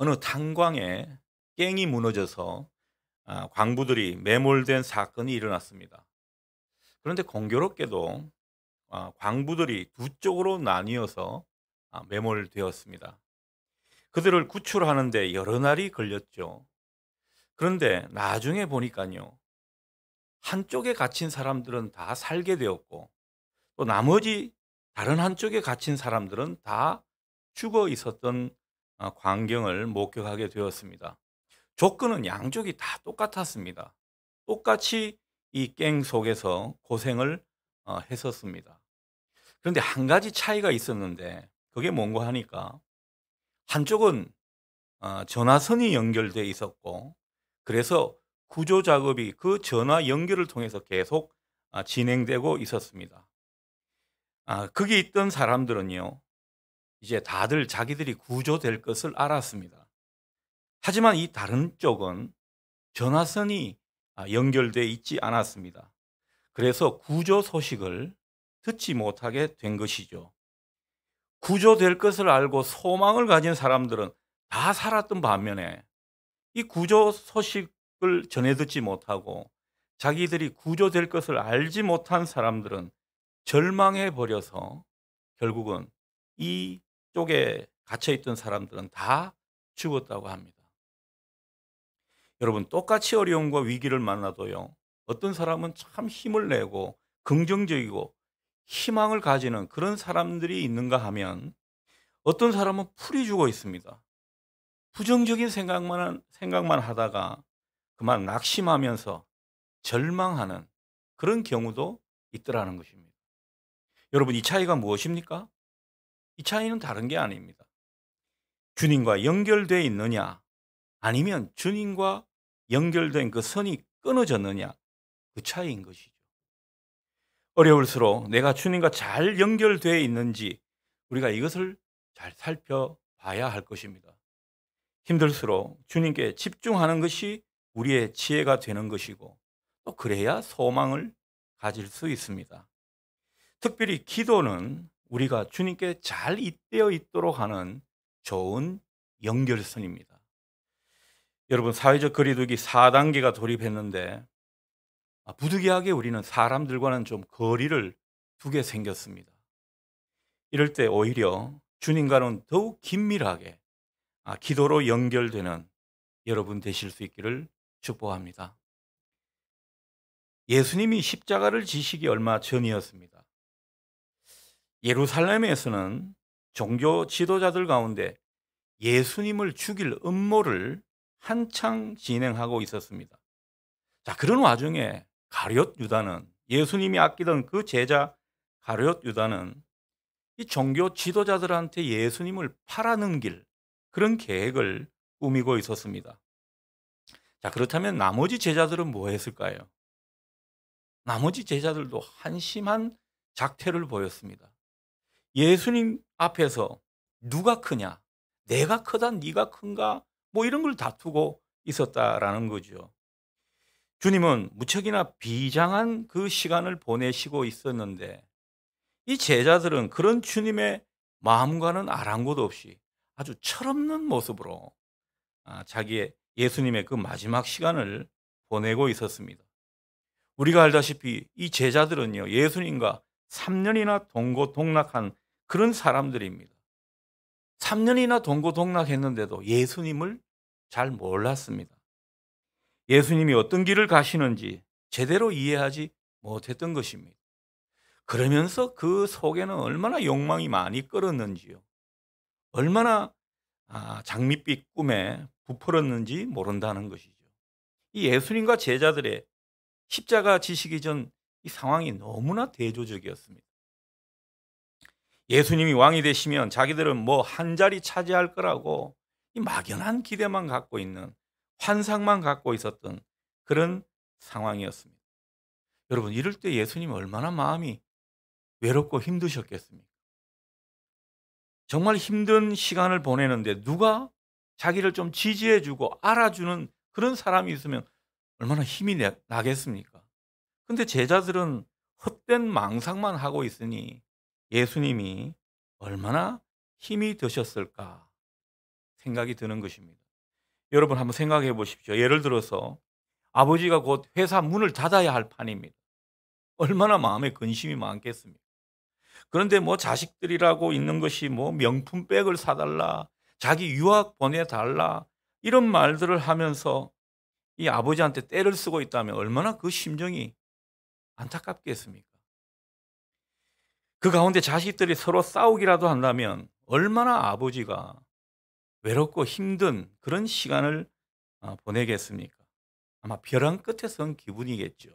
어느 탄광에 갱이 무너져서 광부들이 매몰된 사건이 일어났습니다. 그런데 공교롭게도 광부들이 두 쪽으로 나뉘어서 매몰되었습니다. 그들을 구출하는 데 여러 날이 걸렸죠. 그런데 나중에 보니까요. 한쪽에 갇힌 사람들은 다 살게 되었고 또 나머지 다른 한쪽에 갇힌 사람들은 다 죽어 있었던 광경을 목격하게 되었습니다. 조건은 양쪽이 다 똑같았습니다. 똑같이 이 갱 속에서 고생을 했었습니다. 그런데 한 가지 차이가 있었는데 그게 뭔가 하니까 한쪽은 전화선이 연결돼 있었고 그래서 구조 작업이 그 전화 연결을 통해서 계속 진행되고 있었습니다. 거기 있던 사람들은요. 이제 다들 자기들이 구조될 것을 알았습니다. 하지만 이 다른 쪽은 전화선이 연결돼 있지 않았습니다. 그래서 구조 소식을 듣지 못하게 된 것이죠. 구조될 것을 알고 소망을 가진 사람들은 다 살았던 반면에 이 구조 소식을 전해 듣지 못하고 자기들이 구조될 것을 알지 못한 사람들은 절망해 버려서 결국은 이쪽에 갇혀 있던 사람들은 다 죽었다고 합니다. 여러분 똑같이 어려움과 위기를 만나도요. 어떤 사람은 참 힘을 내고 긍정적이고 희망을 가지는 그런 사람들이 있는가 하면 어떤 사람은 풀이 죽어 있습니다. 부정적인 생각만 하다가 그만 낙심하면서 절망하는 그런 경우도 있더라는 것입니다. 여러분 이 차이가 무엇입니까? 이 차이는 다른 게 아닙니다. 주님과 연결되어 있느냐 아니면 주님과 연결된 그 선이 끊어졌느냐 그 차이인 것이죠. 어려울수록 내가 주님과 잘 연결되어 있는지 우리가 이것을 잘 살펴봐야 할 것입니다. 힘들수록 주님께 집중하는 것이 우리의 지혜가 되는 것이고 또 그래야 소망을 가질 수 있습니다. 특별히 기도는 우리가 주님께 잘 잇대어 있도록 하는 좋은 연결선입니다. 여러분 사회적 거리두기 4단계가 돌입했는데 부득이하게 우리는 사람들과는 좀 거리를 두게 생겼습니다. 이럴 때 오히려 주님과는 더욱 긴밀하게 기도로 연결되는 여러분 되실 수 있기를 축복합니다. 예수님이 십자가를 지시기 얼마 전이었습니다. 예루살렘에서는 종교 지도자들 가운데 예수님을 죽일 음모를 한창 진행하고 있었습니다. 자, 그런 와중에 가룟 유다는 예수님이 아끼던 그 제자 가룟 유다는 이 종교 지도자들한테 예수님을 팔아넘길 그런 계획을 꾸미고 있었습니다. 자, 그렇다면 나머지 제자들은 뭐 했을까요? 나머지 제자들도 한심한 작태를 보였습니다. 예수님 앞에서 누가 크냐? 내가 크다, 네가 큰가? 뭐 이런 걸 다투고 있었다라는 거죠. 주님은 무척이나 비장한 그 시간을 보내시고 있었는데 이 제자들은 그런 주님의 마음과는 아랑곳 없이 아주 철없는 모습으로 자기의 예수님의 그 마지막 시간을 보내고 있었습니다. 우리가 알다시피 이 제자들은요 예수님과 3년이나 동고동락한 그런 사람들입니다. 3년이나 동고동락했는데도 예수님을 잘 몰랐습니다. 예수님이 어떤 길을 가시는지 제대로 이해하지 못했던 것입니다. 그러면서 그 속에는 얼마나 욕망이 많이 끓었는지요. 얼마나 장밋빛 꿈에 부풀었는지 모른다는 것이죠. 이 예수님과 제자들의 십자가 지시기 전 이 상황이 너무나 대조적이었습니다. 예수님이 왕이 되시면 자기들은 뭐 한 자리 차지할 거라고 이 막연한 기대만 갖고 있는 환상만 갖고 있었던 그런 상황이었습니다. 여러분 이럴 때 예수님 얼마나 마음이 외롭고 힘드셨겠습니까? 정말 힘든 시간을 보내는데 누가 자기를 좀 지지해 주고 알아주는 그런 사람이 있으면 얼마나 힘이 나겠습니까? 근데 제자들은 헛된 망상만 하고 있으니 예수님이 얼마나 힘이 드셨을까 생각이 드는 것입니다. 여러분 한번 생각해 보십시오. 예를 들어서 아버지가 곧 회사 문을 닫아야 할 판입니다. 얼마나 마음에 근심이 많겠습니까? 그런데 뭐 자식들이라고 있는 것이 뭐 명품 백을 사달라, 자기 유학 보내달라 이런 말들을 하면서 이 아버지한테 떼를 쓰고 있다면 얼마나 그 심정이 안타깝겠습니까? 그 가운데 자식들이 서로 싸우기라도 한다면 얼마나 아버지가 외롭고 힘든 그런 시간을 보내겠습니까? 아마 벼랑 끝에 선 기분이겠죠.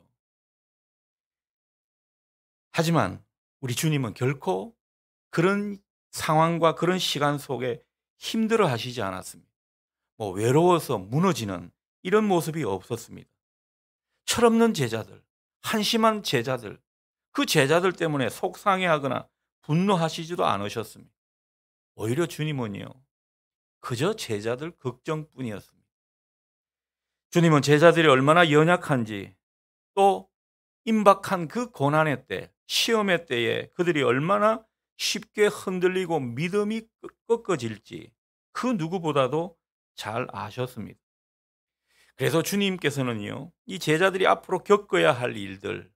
하지만 우리 주님은 결코 그런 상황과 그런 시간 속에 힘들어 하시지 않았습니다. 뭐 외로워서 무너지는 이런 모습이 없었습니다. 철없는 제자들, 한심한 제자들, 그 제자들 때문에 속상해하거나 분노하시지도 않으셨습니다. 오히려 주님은요, 그저 제자들 걱정뿐이었습니다. 주님은 제자들이 얼마나 연약한지, 또 임박한 그 고난의 때, 시험의 때에 그들이 얼마나 쉽게 흔들리고 믿음이 꺾어질지 그 누구보다도 잘 아셨습니다. 그래서 주님께서는요, 이 제자들이 앞으로 겪어야 할 일들,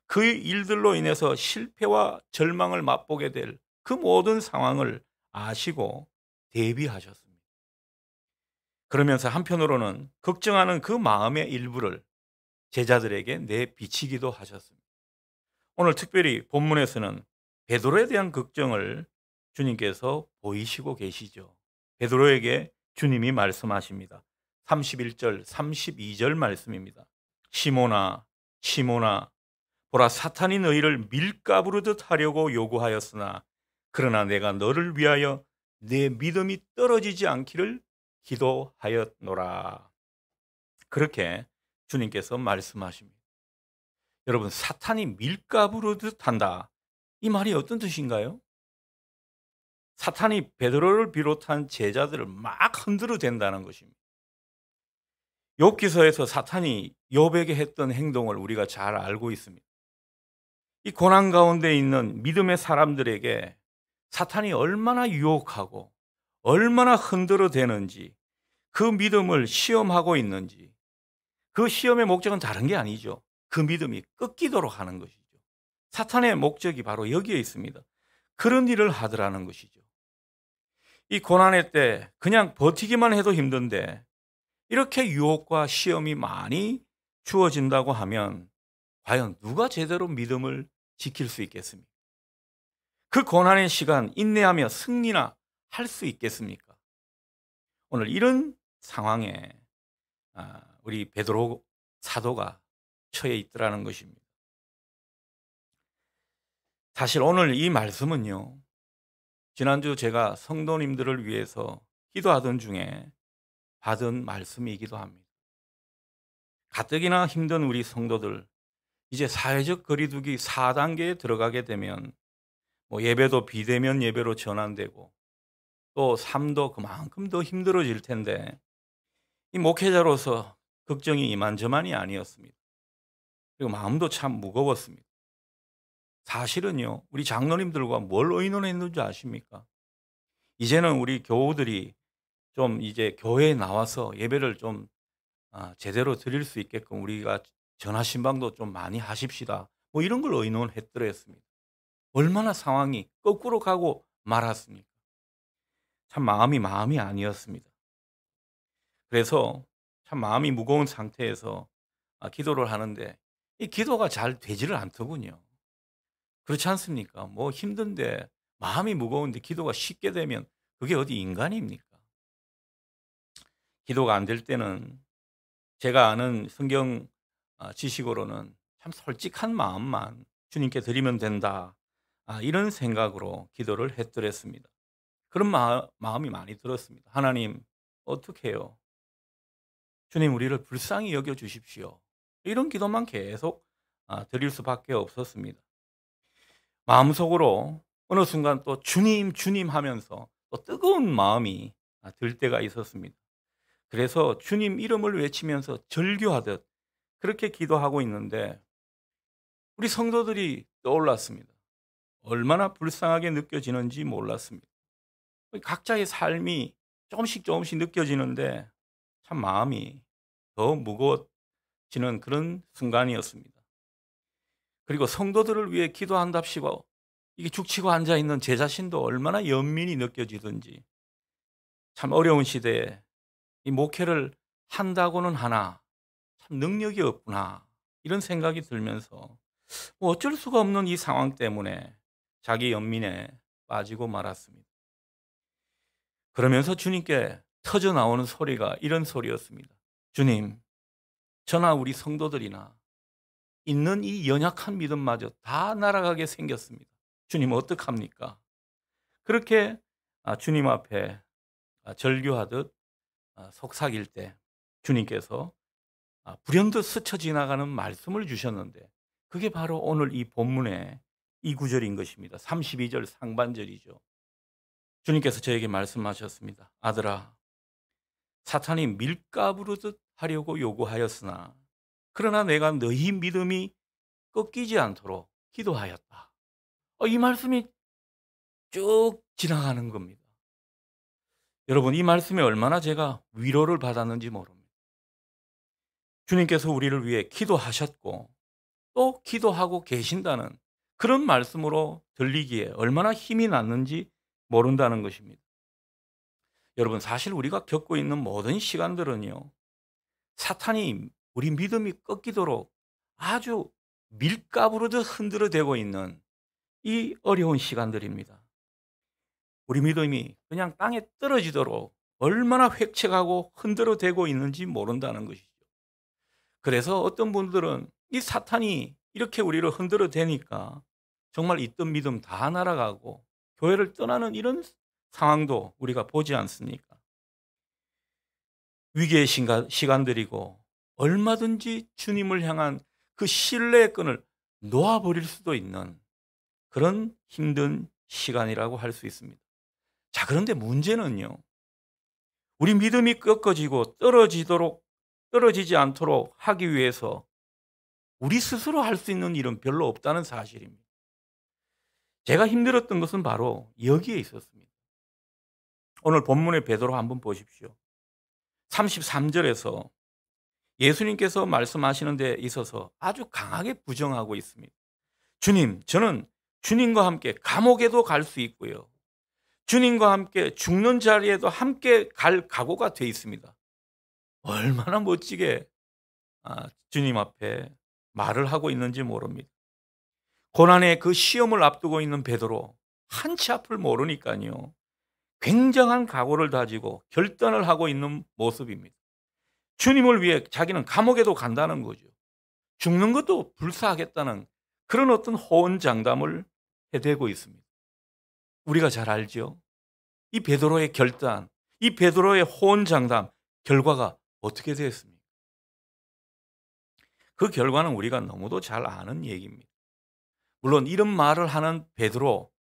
그 일들로 인해서 실패와 절망을 맛보게 될 그 모든 상황을 아시고 대비하셨습니다. 그러면서 한편으로는 걱정하는 그 마음의 일부를 제자들에게 내비치기도 하셨습니다. 오늘 특별히 본문에서는 베드로에 대한 걱정을 주님께서 보이시고 계시죠. 베드로에게 주님이 말씀하십니다. 31절, 32절 말씀입니다. 시몬아, 시몬아, 보라 사탄이 너희를 밀가부르듯 하려고 요구하였으나 그러나 내가 너를 위하여 내 믿음이 떨어지지 않기를 기도하였노라. 그렇게 주님께서 말씀하십니다. 여러분, 사탄이 밀가부르듯 한다. 이 말이 어떤 뜻인가요? 사탄이 베드로를 비롯한 제자들을 막 흔들어 댄다는 것입니다. 욥기서에서 사탄이 욥에게 했던 행동을 우리가 잘 알고 있습니다. 이 고난 가운데 있는 믿음의 사람들에게 사탄이 얼마나 유혹하고 얼마나 흔들어 대는지, 그 믿음을 시험하고 있는지, 그 시험의 목적은 다른 게 아니죠. 그 믿음이 꺾이도록 하는 것이죠. 사탄의 목적이 바로 여기에 있습니다. 그런 일을 하더라는 것이죠. 이 고난의 때 그냥 버티기만 해도 힘든데 이렇게 유혹과 시험이 많이 주어진다고 하면 과연 누가 제대로 믿음을 지킬 수 있겠습니까? 그 고난의 시간 인내하며 승리나 할 수 있겠습니까? 오늘 이런 상황에 우리 베드로 사도가 처해 있더라는 것입니다. 사실 오늘 이 말씀은요, 지난주 제가 성도님들을 위해서 기도하던 중에 받은 말씀이기도 합니다. 가뜩이나 힘든 우리 성도들, 이제 사회적 거리두기 4단계에 들어가게 되면 뭐 예배도 비대면 예배로 전환되고 또 삶도 그만큼 더 힘들어질 텐데 이 목회자로서 걱정이 이만저만이 아니었습니다. 그리고 마음도 참 무거웠습니다. 사실은요, 우리 장로님들과 뭘 의논했는지 아십니까? 이제는 우리 교우들이 좀 이제 교회에 나와서 예배를 좀 제대로 드릴 수 있게끔 우리가 전화 신방도 좀 많이 하십시다. 뭐 이런 걸 의논했더랬습니다. 얼마나 상황이 거꾸로 가고 말았습니까? 참 마음이 아니었습니다. 그래서 참 마음이 무거운 상태에서 기도를 하는데 이 기도가 잘 되지를 않더군요. 그렇지 않습니까? 뭐 힘든데 마음이 무거운데 기도가 쉽게 되면 그게 어디 인간입니까? 기도가 안 될 때는 제가 아는 성경 지식으로는 참 솔직한 마음만 주님께 드리면 된다. 이런 생각으로 기도를 했더랬습니다. 그런 마음이 많이 들었습니다. 하나님, 어떻게 해요? 주님, 우리를 불쌍히 여겨 주십시오. 이런 기도만 계속 드릴 수밖에 없었습니다. 마음속으로 어느 순간 또 주님, 주님 하면서 또 뜨거운 마음이 들 때가 있었습니다. 그래서 주님 이름을 외치면서 절규하듯 그렇게 기도하고 있는데 우리 성도들이 떠올랐습니다. 얼마나 불쌍하게 느껴지는지 몰랐습니다. 각자의 삶이 조금씩 조금씩 느껴지는데 참 마음이 더 무거워지는 그런 순간이었습니다. 그리고 성도들을 위해 기도한답시고 이게 죽치고 앉아 있는 제 자신도 얼마나 연민이 느껴지든지 참 어려운 시대에 이 목회를 한다고는 하나 참 능력이 없구나 이런 생각이 들면서 뭐 어쩔 수가 없는 이 상황 때문에 자기 연민에 빠지고 말았습니다. 그러면서 주님께 터져 나오는 소리가 이런 소리였습니다. 주님, 저나 우리 성도들이나 있는 이 연약한 믿음마저 다 날아가게 생겼습니다. 주님 어떡합니까? 그렇게 주님 앞에 절규하듯 속삭일 때 주님께서 불현듯 스쳐 지나가는 말씀을 주셨는데 그게 바로 오늘 이 본문의 이 구절인 것입니다. 32절 상반절이죠. 주님께서 저에게 말씀하셨습니다. 아들아, 사탄이 밀가부르듯 하려고 요구하였으나 그러나 내가 너희 믿음이 꺾이지 않도록 기도하였다. 이 말씀이 쭉 지나가는 겁니다. 여러분, 이 말씀에 얼마나 제가 위로를 받았는지 모릅니다. 주님께서 우리를 위해 기도하셨고 또 기도하고 계신다는 그런 말씀으로 들리기에 얼마나 힘이 났는지 모른다는 것입니다. 여러분, 사실 우리가 겪고 있는 모든 시간들은요, 사탄이 우리 믿음이 꺾이도록 아주 밀가부르듯 흔들어대고 있는 이 어려운 시간들입니다. 우리 믿음이 그냥 땅에 떨어지도록 얼마나 획책하고 흔들어대고 있는지 모른다는 것이죠. 그래서 어떤 분들은 이 사탄이 이렇게 우리를 흔들어대니까 정말 있던 믿음 다 날아가고 교회를 떠나는 이런 상황도 우리가 보지 않습니까? 위기의 시간들이고 얼마든지 주님을 향한 그 신뢰의 끈을 놓아버릴 수도 있는 그런 힘든 시간이라고 할 수 있습니다. 자, 그런데 문제는요, 우리 믿음이 꺾어지고 떨어지지 않도록 하기 위해서 우리 스스로 할 수 있는 일은 별로 없다는 사실입니다. 제가 힘들었던 것은 바로 여기에 있었습니다. 오늘 본문의 베드로 한번 보십시오. 33절에서 예수님께서 말씀하시는 데 있어서 아주 강하게 부정하고 있습니다. 주님, 저는 주님과 함께 감옥에도 갈 수 있고요. 주님과 함께 죽는 자리에도 함께 갈 각오가 돼 있습니다. 얼마나 멋지게 주님 앞에 말을 하고 있는지 모릅니다. 고난의 그 시험을 앞두고 있는 베드로 한치 앞을 모르니까요. 굉장한 각오를 다지고 결단을 하고 있는 모습입니다. 주님을 위해 자기는 감옥에도 간다는 거죠. 죽는 것도 불사하겠다는 그런 어떤 호언장담을 해대고 있습니다. 우리가 잘 알죠. 이 베드로의 결단, 이 베드로의 호언장담 결과가 어떻게 되었습니까? 그 결과는 우리가 너무도 잘 아는 얘기입니다. 물론 이런 말을 하는 베드로,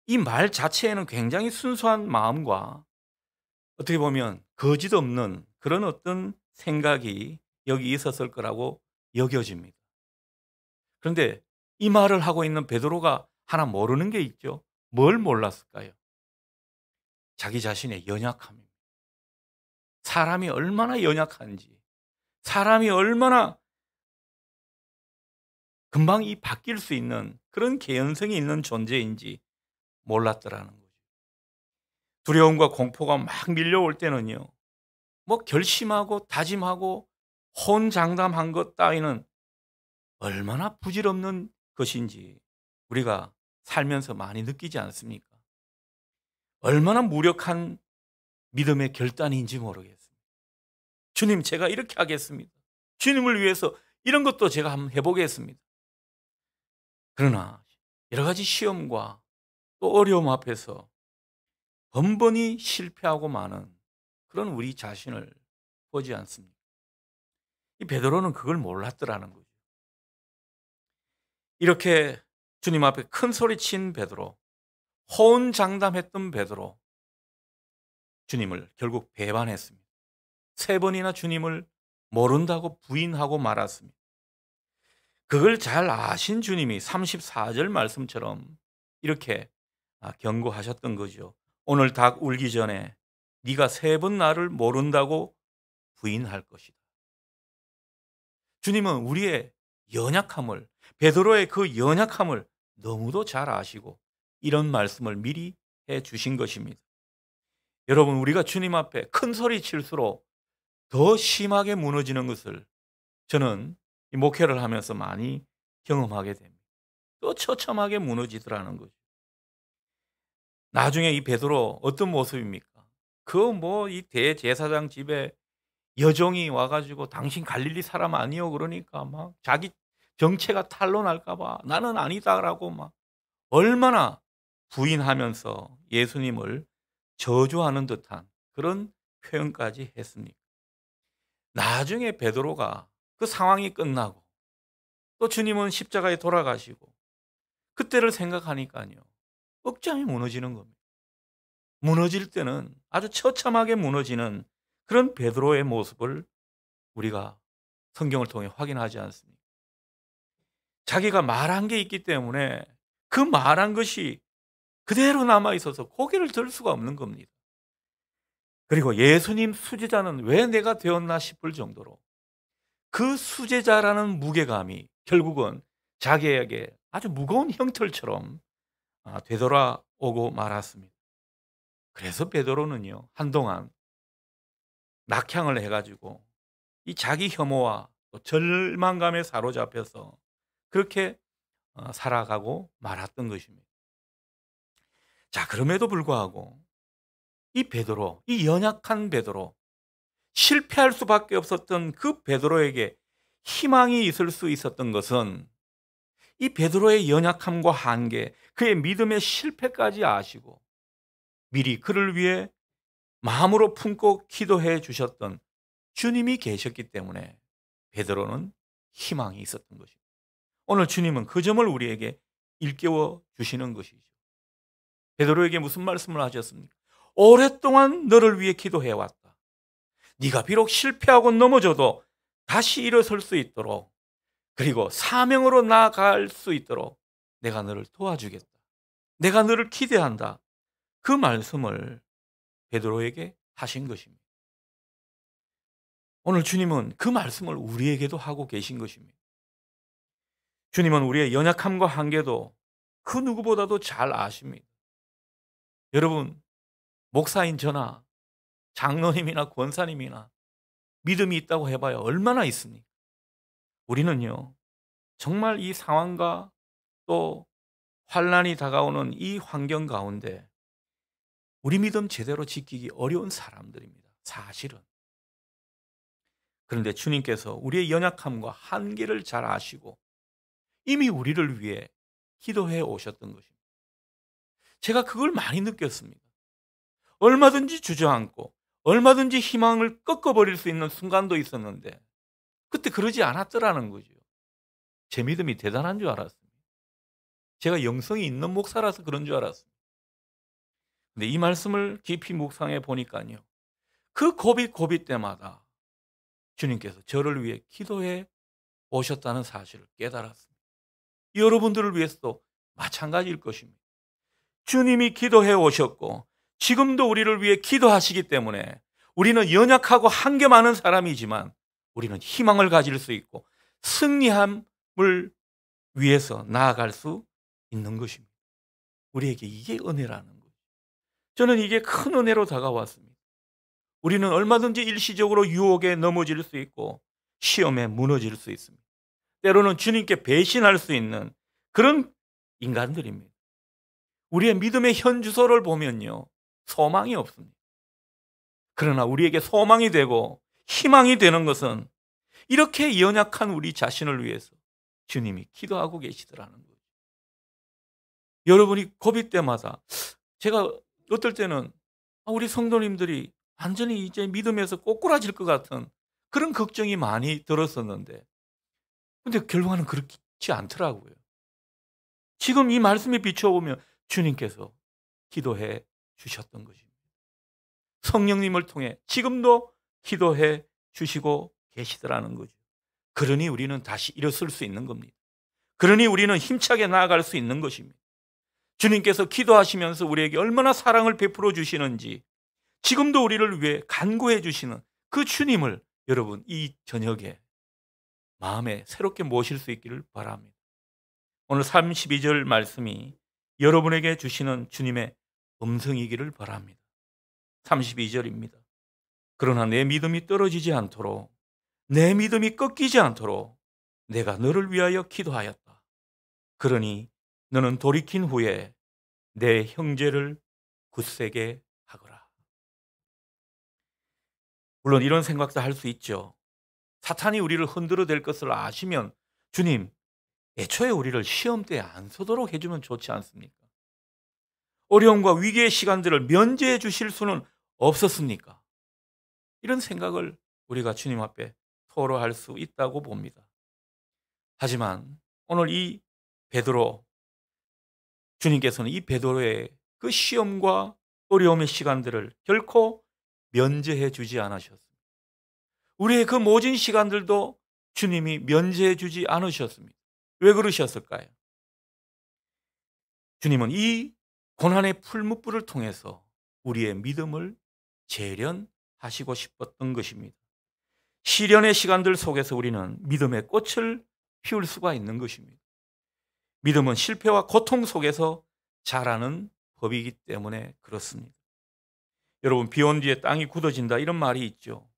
이 말 자체에는 굉장히 순수한 마음과 어떻게 보면 거짓 없는 그런 어떤 생각이 여기 있었을 거라고 여겨집니다. 그런데 이 말을 하고 있는 베드로가 하나 모르는 게 있죠. 뭘 몰랐을까요? 자기 자신의 연약함입니다. 사람이 얼마나 연약한지, 사람이 얼마나 금방 이 바뀔 수 있는 그런 개연성이 있는 존재인지 몰랐더라는 거죠. 두려움과 공포가 막 밀려올 때는요, 뭐 결심하고 다짐하고 혼장담한 것 따위는 얼마나 부질없는 것인지 우리가 살면서 많이 느끼지 않습니까? 얼마나 무력한 믿음의 결단인지 모르겠습니다. 주님, 제가 이렇게 하겠습니다. 주님을 위해서 이런 것도 제가 한번 해보겠습니다. 그러나 여러 가지 시험과 또 어려움 앞에서 번번이 실패하고 마는 그런 우리 자신을 보지 않습니까? 이 베드로는 그걸 몰랐더라는 거죠. 이렇게 주님 앞에 큰 소리친 베드로, 호언장담했던 베드로, 주님을 결국 배반했습니다. 3번이나 주님을 모른다고 부인하고 말았습니다. 그걸 잘 아신 주님이 34절 말씀처럼 이렇게 경고하셨던 거죠. 오늘 닭 울기 전에 네가 3번 나를 모른다고 부인할 것이다. 주님은 우리의 연약함을, 베드로의 그 연약함을 너무도 잘 아시고 이런 말씀을 미리 해 주신 것입니다. 여러분, 우리가 주님 앞에 큰 소리 칠수록 더 심하게 무너지는 것을 저는 이 목회를 하면서 많이 경험하게 됩니다. 또 처참하게 무너지더라는 거죠. 나중에 이 베드로 어떤 모습입니까? 그 뭐 이 대제사장 집에 여종이 와가지고 당신 갈릴리 사람 아니요 그러니까 막 자기 정체가 탄로날까 봐 나는 아니다라고 막 얼마나 부인하면서 예수님을 저주하는 듯한 그런 표현까지 했습니까? 나중에 베드로가 그 상황이 끝나고 또 주님은 십자가에 돌아가시고 그때를 생각하니까요, 억장이 무너지는 겁니다. 무너질 때는 아주 처참하게 무너지는 그런 베드로의 모습을 우리가 성경을 통해 확인하지 않습니까? 자기가 말한 게 있기 때문에 그 말한 것이 그대로 남아 있어서 고개를 들 수가 없는 겁니다. 그리고 예수님 수제자는 왜 내가 되었나 싶을 정도로 그 수제자라는 무게감이 결국은 자기에게 아주 무거운 형틀처럼 되돌아오고 말았습니다. 그래서 베드로는요, 한동안 낙향을 해가지고 이 자기 혐오와 또 절망감에 사로잡혀서 그렇게 살아가고 말았던 것입니다. 자, 그럼에도 불구하고 이 베드로, 이 연약한 베드로, 실패할 수밖에 없었던 그 베드로에게 희망이 있을 수 있었던 것은 이 베드로의 연약함과 한계, 그의 믿음의 실패까지 아시고 미리 그를 위해 마음으로 품고 기도해 주셨던 주님이 계셨기 때문에 베드로는 희망이 있었던 것입니다. 오늘 주님은 그 점을 우리에게 일깨워 주시는 것이죠. 베드로에게 무슨 말씀을 하셨습니까? 오랫동안 너를 위해 기도해 왔다. 네가 비록 실패하고 넘어져도 다시 일어설 수 있도록, 그리고 사명으로 나아갈 수 있도록 내가 너를 도와주겠다. 내가 너를 기대한다. 그 말씀을 베드로에게 하신 것입니다. 오늘 주님은 그 말씀을 우리에게도 하고 계신 것입니다. 주님은 우리의 연약함과 한계도 그 누구보다도 잘 아십니다. 여러분, 목사인 저나 장로님이나 권사님이나 믿음이 있다고 해봐야 얼마나 있습니까? 우리는요, 정말 이 상황과 또 환란이 다가오는 이 환경 가운데 우리 믿음 제대로 지키기 어려운 사람들입니다. 사실은. 그런데 주님께서 우리의 연약함과 한계를 잘 아시고 이미 우리를 위해 기도해 오셨던 것입니다. 제가 그걸 많이 느꼈습니다. 얼마든지 주저앉고 얼마든지 희망을 꺾어버릴 수 있는 순간도 있었는데 그때 그러지 않았더라는 거죠. 제 믿음이 대단한 줄 알았습니다. 제가 영성이 있는 목사라서 그런 줄 알았습니다. 근데 이 말씀을 깊이 묵상해 보니까요, 그 고비 때마다 주님께서 저를 위해 기도해 오셨다는 사실을 깨달았습니다. 여러분들을 위해서도 마찬가지일 것입니다. 주님이 기도해 오셨고 지금도 우리를 위해 기도하시기 때문에 우리는 연약하고 한계 많은 사람이지만 우리는 희망을 가질 수 있고 승리함을 위해서 나아갈 수 있는 것입니다. 우리에게 이게 은혜라는 거예요. 저는 이게 큰 은혜로 다가왔습니다. 우리는 얼마든지 일시적으로 유혹에 넘어질 수 있고 시험에 무너질 수 있습니다. 때로는 주님께 배신할 수 있는 그런 인간들입니다. 우리의 믿음의 현주소를 보면요, 소망이 없습니다. 그러나 우리에게 소망이 되고 희망이 되는 것은 이렇게 연약한 우리 자신을 위해서 주님이 기도하고 계시더라는 거죠. 여러분이 고비 때마다 제가 어떨 때는 우리 성도님들이 완전히 이제 믿음에서 꼬꾸라질 것 같은 그런 걱정이 많이 들었었는데 근데 결과는 그렇지 않더라고요. 지금 이 말씀에 비춰보면 주님께서 기도해 주셨던 것입니다. 성령님을 통해 지금도 기도해 주시고 계시더라는 거죠. 그러니 우리는 다시 일어설 수 있는 겁니다. 그러니 우리는 힘차게 나아갈 수 있는 것입니다. 주님께서 기도하시면서 우리에게 얼마나 사랑을 베풀어 주시는지 지금도 우리를 위해 간구해 주시는 그 주님을 여러분 이 저녁에 마음에 새롭게 모실 수 있기를 바랍니다. 오늘 32절 말씀이 여러분에게 주시는 주님의 음성이기를 바랍니다. 32절입니다. 그러나 내 믿음이 떨어지지 않도록, 내 믿음이 꺾이지 않도록 내가 너를 위하여 기도하였다. 그러니 너는 돌이킨 후에 내 형제를 굳세게 하거라. 물론 이런 생각도 할 수 있죠. 사탄이 우리를 흔들어 댈 것을 아시면 주님, 애초에 우리를 시험대에 안 서도록 해주면 좋지 않습니까? 어려움과 위기의 시간들을 면제해 주실 수는 없었습니까? 이런 생각을 우리가 주님 앞에 토로할 수 있다고 봅니다. 하지만 오늘 이 베드로, 주님께서는 이 베드로의 그 시험과 어려움의 시간들을 결코 면제해 주지 않으셨습니다. 우리의 그 모진 시간들도 주님이 면제해 주지 않으셨습니다. 왜 그러셨을까요? 주님은 이 고난의 풀무불을 통해서 우리의 믿음을 재련하시고 싶었던 것입니다. 시련의 시간들 속에서 우리는 믿음의 꽃을 피울 수가 있는 것입니다. 믿음은 실패와 고통 속에서 자라는 법이기 때문에 그렇습니다. 여러분, 비 온 뒤에 땅이 굳어진다 이런 말이 있죠.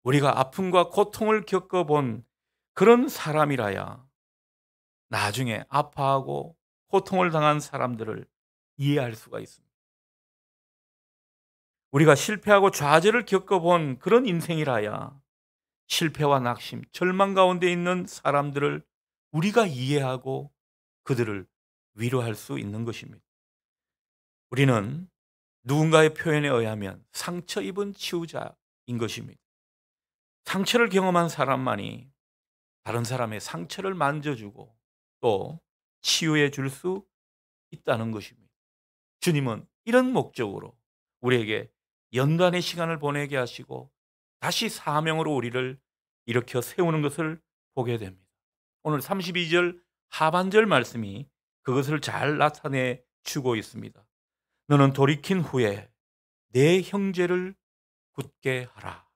우리가 아픔과 고통을 겪어본 그런 사람이라야 나중에 아파하고 고통을 당한 사람들을 이해할 수가 있습니다. 우리가 실패하고 좌절을 겪어본 그런 인생이라야 실패와 낙심, 절망 가운데 있는 사람들을 우리가 이해하고 그들을 위로할 수 있는 것입니다. 우리는 누군가의 표현에 의하면 상처 입은 치유자인 것입니다. 상처를 경험한 사람만이 다른 사람의 상처를 만져주고 또 치유해 줄 수 있다는 것입니다. 주님은 이런 목적으로 우리에게 연단의 시간을 보내게 하시고 다시 사명으로 우리를 일으켜 세우는 것을 보게 됩니다. 오늘 32절 하반절 말씀이 그것을 잘 나타내 주고 있습니다. 너는 돌이킨 후에 내 형제를 굳게 하라.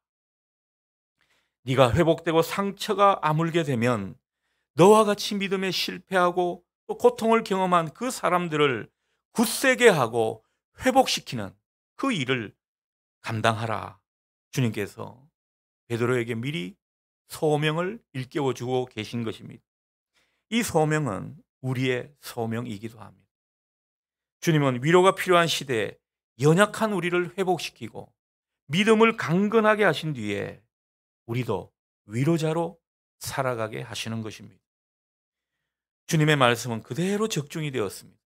네가 회복되고 상처가 아물게 되면 너와 같이 믿음에 실패하고 또 고통을 경험한 그 사람들을 굳세게 하고 회복시키는 그 일을 감당하라. 주님께서 베드로에게 미리 소명을 일깨워 주고 계신 것입니다. 이 소명은 우리의 소명이기도 합니다. 주님은 위로가 필요한 시대에 연약한 우리를 회복시키고 믿음을 강건하게 하신 뒤에 우리도 위로자로 살아가게 하시는 것입니다. 주님의 말씀은 그대로 적중이 되었습니다.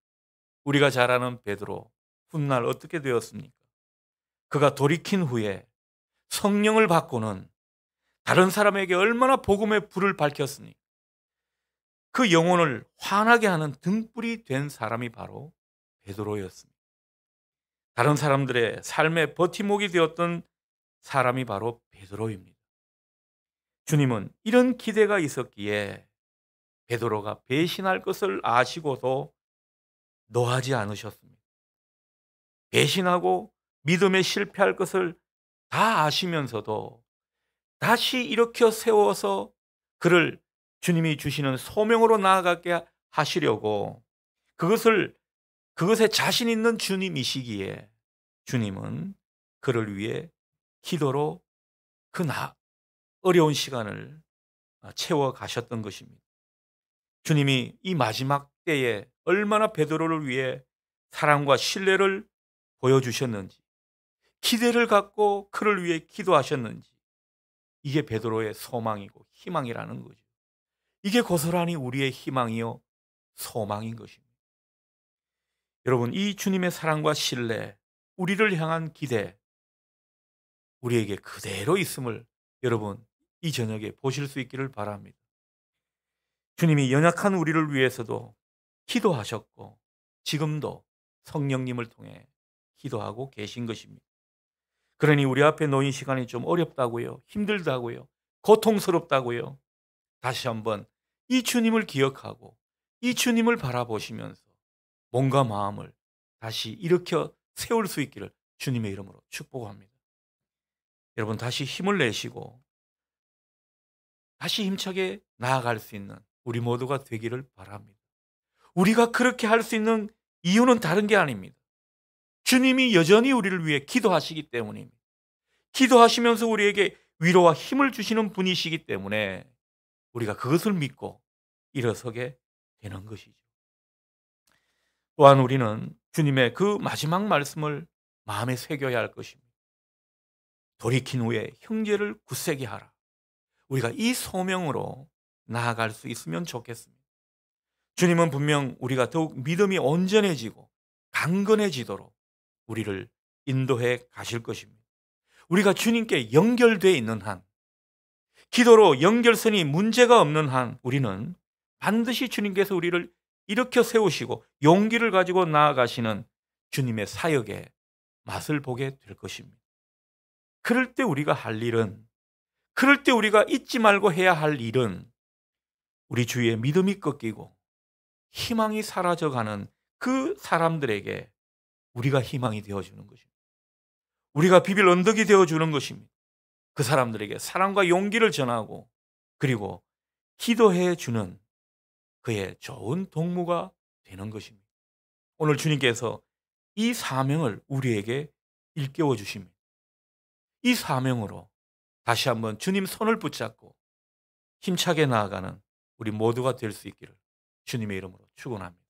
우리가 잘 아는 베드로, 훗날 어떻게 되었습니까? 그가 돌이킨 후에 성령을 받고는 다른 사람에게 얼마나 복음의 불을 밝혔으니 그 영혼을 환하게 하는 등불이 된 사람이 바로 베드로였습니다. 다른 사람들의 삶의 버팀목이 되었던 사람이 바로 베드로입니다. 주님은 이런 기대가 있었기에 베드로가 배신할 것을 아시고도 노하지 않으셨습니다. 배신하고 믿음에 실패할 것을 다 아시면서도 다시 일으켜 세워서 그를 주님이 주시는 소명으로 나아가게 하시려고 그것에 자신 있는 주님이시기에 주님은 그를 위해 기도로 어려운 시간을 채워 가셨던 것입니다. 주님이 이 마지막 때에 얼마나 베드로를 위해 사랑과 신뢰를 보여주셨는지, 기대를 갖고 그를 위해 기도하셨는지, 이게 베드로의 소망이고 희망이라는 거죠. 이게 고스란히 우리의 희망이요 소망인 것입니다. 여러분, 이 주님의 사랑과 신뢰, 우리를 향한 기대, 우리에게 그대로 있음을 여러분 이 저녁에 보실 수 있기를 바랍니다. 주님이 연약한 우리를 위해서도 기도하셨고 지금도 성령님을 통해 기도하고 계신 것입니다. 그러니 우리 앞에 놓인 시간이 좀 어렵다고요, 힘들다고요, 고통스럽다고요, 다시 한번 이 주님을 기억하고 이 주님을 바라보시면서 몸과 마음을 다시 일으켜 세울 수 있기를 주님의 이름으로 축복합니다. 여러분 다시 힘을 내시고 다시 힘차게 나아갈 수 있는 우리 모두가 되기를 바랍니다. 우리가 그렇게 할 수 있는 이유는 다른 게 아닙니다. 주님이 여전히 우리를 위해 기도하시기 때문입니다. 기도하시면서 우리에게 위로와 힘을 주시는 분이시기 때문에 우리가 그것을 믿고 일어서게 되는 것이죠. 또한 우리는 주님의 그 마지막 말씀을 마음에 새겨야 할 것입니다. 돌이킨 후에 형제를 굳세게 하라. 우리가 이 소명으로 나아갈 수 있으면 좋겠습니다. 주님은 분명 우리가 더욱 믿음이 온전해지고 강건해지도록 우리를 인도해 가실 것입니다. 우리가 주님께 연결되어 있는 한, 기도로 연결선이 문제가 없는 한 우리는 반드시 주님께서 우리를 일으켜 세우시고 용기를 가지고 나아가시는 주님의 사역의 맛을 보게 될 것입니다. 그럴 때 우리가 할 일은, 그럴 때 우리가 잊지 말고 해야 할 일은 우리 주위에 믿음이 꺾이고 희망이 사라져가는 그 사람들에게 우리가 희망이 되어주는 것입니다. 우리가 비빌 언덕이 되어주는 것입니다. 그 사람들에게 사랑과 용기를 전하고 그리고 기도해 주는 그의 좋은 동무가 되는 것입니다. 오늘 주님께서 이 사명을 우리에게 일깨워 주십니다. 이 사명으로 다시 한번 주님 손을 붙잡고 힘차게 나아가는 우리 모두가 될 수 있기를 주님의 이름으로 축원합니다.